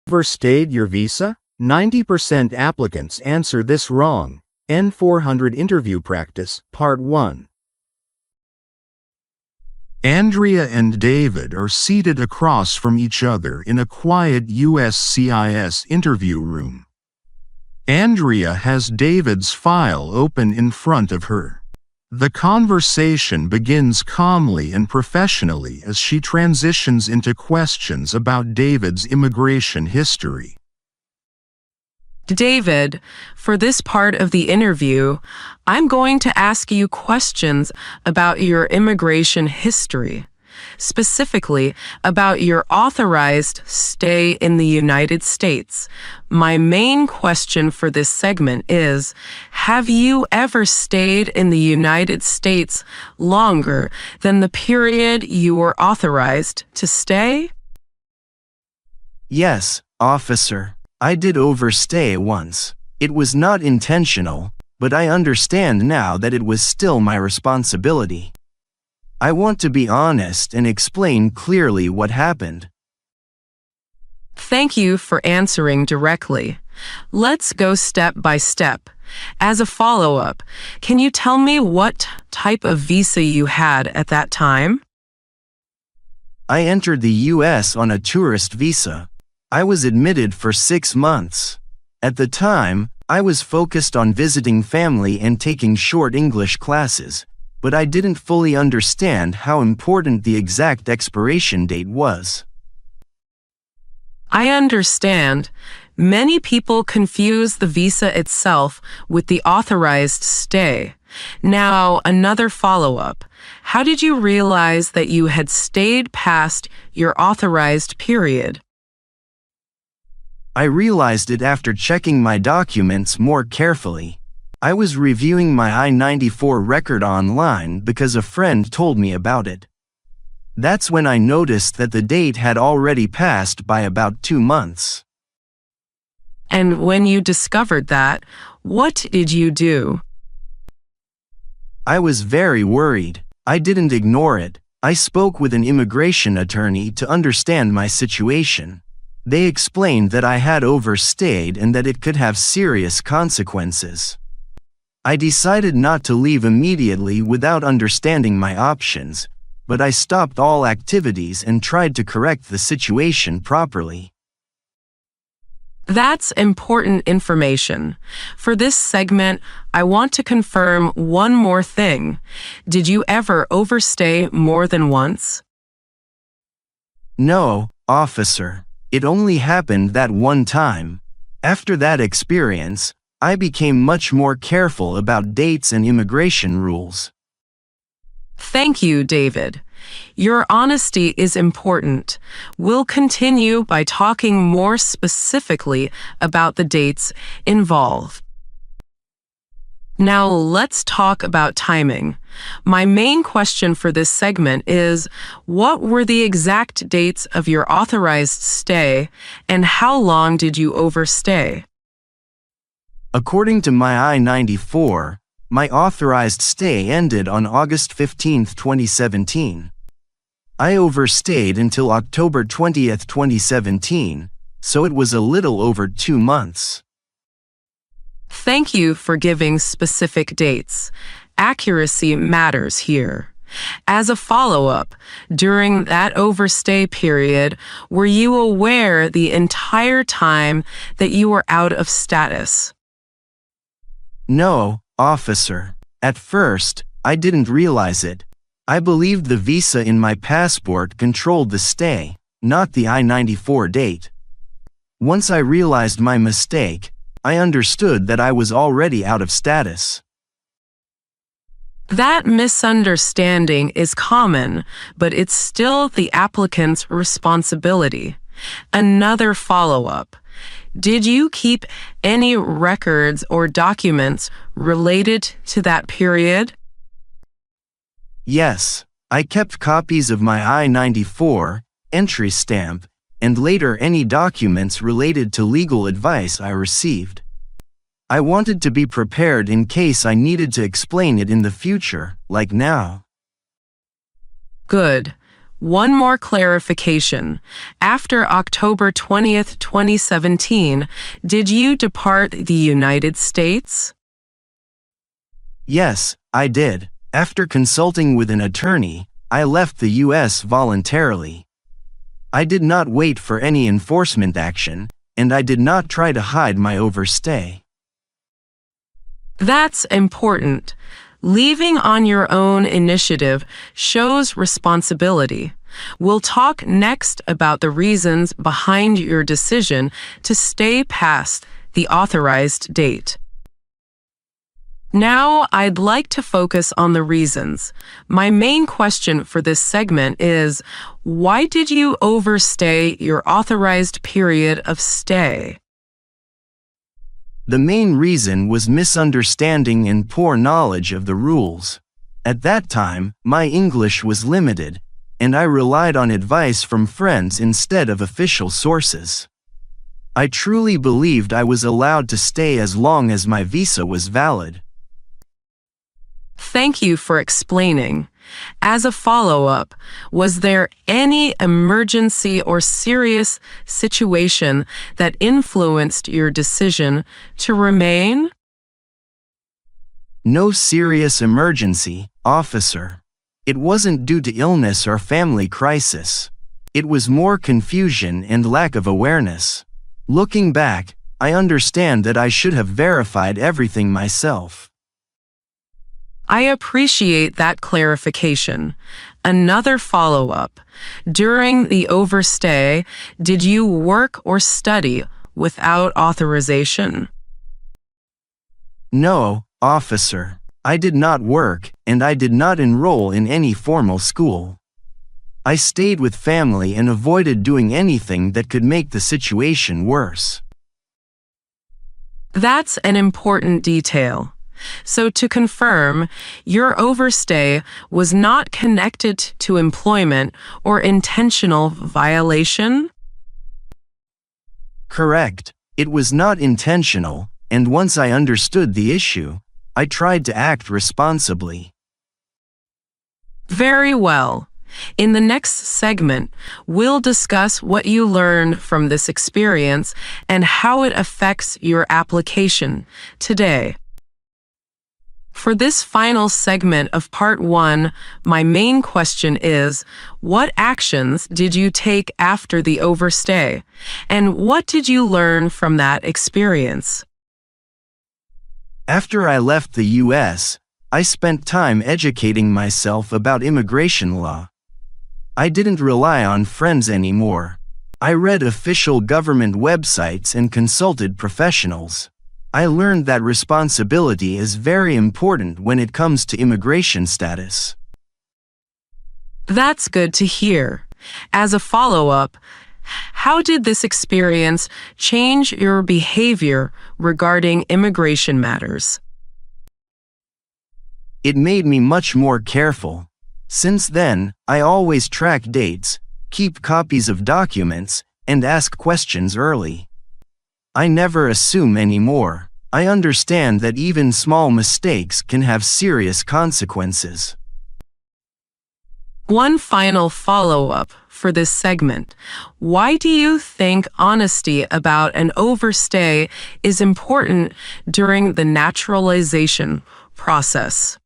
Overstayed your visa? 90% applicants answer this wrong. N-400 Interview Practice, Part 1. Andrea and David are seated across from each other in a quiet USCIS interview room. Andrea has David's file open in front of her. The conversation begins calmly and professionally as she transitions into questions about David's immigration history. David, for this part of the interview, I'm going to ask you questions about your immigration history, specifically about your authorized stay in the United States. My main question for this segment is, have you ever stayed in the United States longer than the period you were authorized to stay? Yes, officer. I did overstay once. It was not intentional, but I understand now that it was still my responsibility. I want to be honest and explain clearly what happened. Thank you for answering directly. Let's go step by step. As a follow-up, can you tell me what type of visa you had at that time? I entered the U.S. on a tourist visa. I was admitted for 6 months. At the time, I was focused on visiting family and taking short English classes, but I didn't fully understand how important the exact expiration date was. I understand. Many people confuse the visa itself with the authorized stay. Now, another follow-up. How did you realize that you had stayed past your authorized period? I realized it after checking my documents more carefully. I was reviewing my I-94 record online because a friend told me about it. That's when I noticed that the date had already passed by about 2 months. And when you discovered that, what did you do? I was very worried. I didn't ignore it. I spoke with an immigration attorney to understand my situation. They explained that I had overstayed and that it could have serious consequences. I decided not to leave immediately without understanding my options, but I stopped all activities and tried to correct the situation properly. That's important information. For this segment, I want to confirm one more thing. Did you ever overstay more than once? No, officer. It only happened that one time. After that experience, I became much more careful about dates and immigration rules. Thank you, David. Your honesty is important. We'll continue by talking more specifically about the dates involved. Now let's talk about timing. My main question for this segment is, what were the exact dates of your authorized stay and how long did you overstay? According to my I-94, my authorized stay ended on August 15, 2017. I overstayed until October 20, 2017, so it was a little over 2 months. Thank you for giving specific dates. Accuracy matters here. As a follow-up, during that overstay period, were you aware the entire time that you were out of status? No, officer. At first, I didn't realize it. I believed the visa in my passport controlled the stay, not the I-94 date. Once I realized my mistake, I understood that I was already out of status. That misunderstanding is common, but it's still the applicant's responsibility. Another follow-up. Did you keep any records or documents related to that period? Yes, I kept copies of my I-94, entry stamp, and later any documents related to legal advice I received. I wanted to be prepared in case I needed to explain it in the future, like now. Good. One more clarification. After October 20th, 2017, did you depart the United States? Yes, I did. After consulting with an attorney, I left the U.S. voluntarily. I did not wait for any enforcement action, and I did not try to hide my overstay. That's important. Leaving on your own initiative shows responsibility. We'll talk next about the reasons behind your decision to stay past the authorized date. Now, I'd like to focus on the reasons. My main question for this segment is, why did you overstay your authorized period of stay? The main reason was misunderstanding and poor knowledge of the rules. At that time, my English was limited, and I relied on advice from friends instead of official sources. I truly believed I was allowed to stay as long as my visa was valid. Thank you for explaining. As a follow-up, was there any emergency or serious situation that influenced your decision to remain? No serious emergency, officer. It wasn't due to illness or family crisis. It was more confusion and lack of awareness. Looking back, I understand that I should have verified everything myself. I appreciate that clarification. Another follow-up. During the overstay, did you work or study without authorization? No, officer. I did not work, and I did not enroll in any formal school. I stayed with family and avoided doing anything that could make the situation worse. That's an important detail. So to confirm, your overstay was not connected to employment or intentional violation? Correct. It was not intentional, and once I understood the issue, I tried to act responsibly. Very well. In the next segment, we'll discuss what you learned from this experience and how it affects your application today. For this final segment of Part 1, my main question is, what actions did you take after the overstay, and what did you learn from that experience? After I left the U.S., I spent time educating myself about immigration law. I didn't rely on friends anymore. I read official government websites and consulted professionals. I learned that responsibility is very important when it comes to immigration status. That's good to hear. As a follow-up, how did this experience change your behavior regarding immigration matters? It made me much more careful. Since then, I always track dates, keep copies of documents, and ask questions early. I never assume anymore. I understand that even small mistakes can have serious consequences. One final follow-up for this segment. Why do you think honesty about an overstay is important during the naturalization process?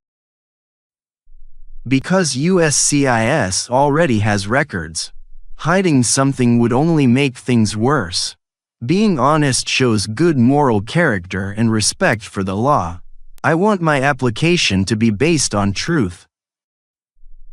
Because USCIS already has records. Hiding something would only make things worse. Being honest shows good moral character and respect for the law. I want my application to be based on truth.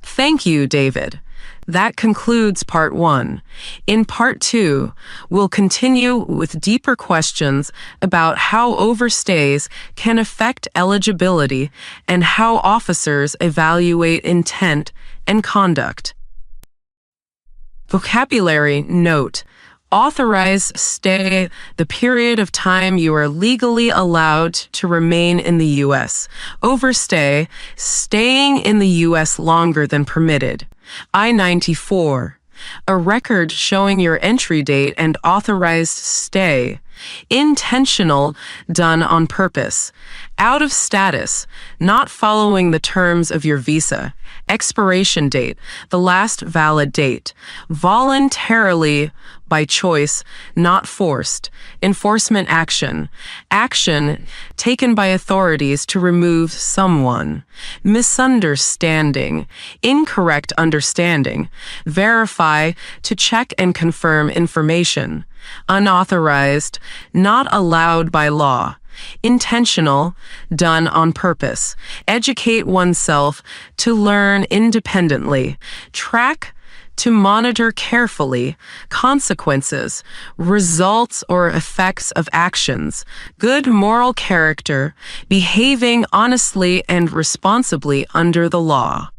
Thank you, David. That concludes Part 1. In Part 2, we'll continue with deeper questions about how overstays can affect eligibility and how officers evaluate intent and conduct. Vocabulary note: authorized stay, the period of time you are legally allowed to remain in the U.S. Overstay, staying in the U.S. longer than permitted. I-94, a record showing your entry date and authorized stay. Intentional, done on purpose. Out of status, not following the terms of your visa. Expiration date, the last valid date. Voluntarily, by choice, not forced. Enforcement action, action taken by authorities to remove someone. Misunderstanding, incorrect understanding. Verify, to check and confirm information. Unauthorized, not allowed by law. Intentional, done on purpose. Educate oneself to learn independently. Track, to monitor carefully. Consequences, results or effects of actions. Good moral character, behaving honestly and responsibly under the law.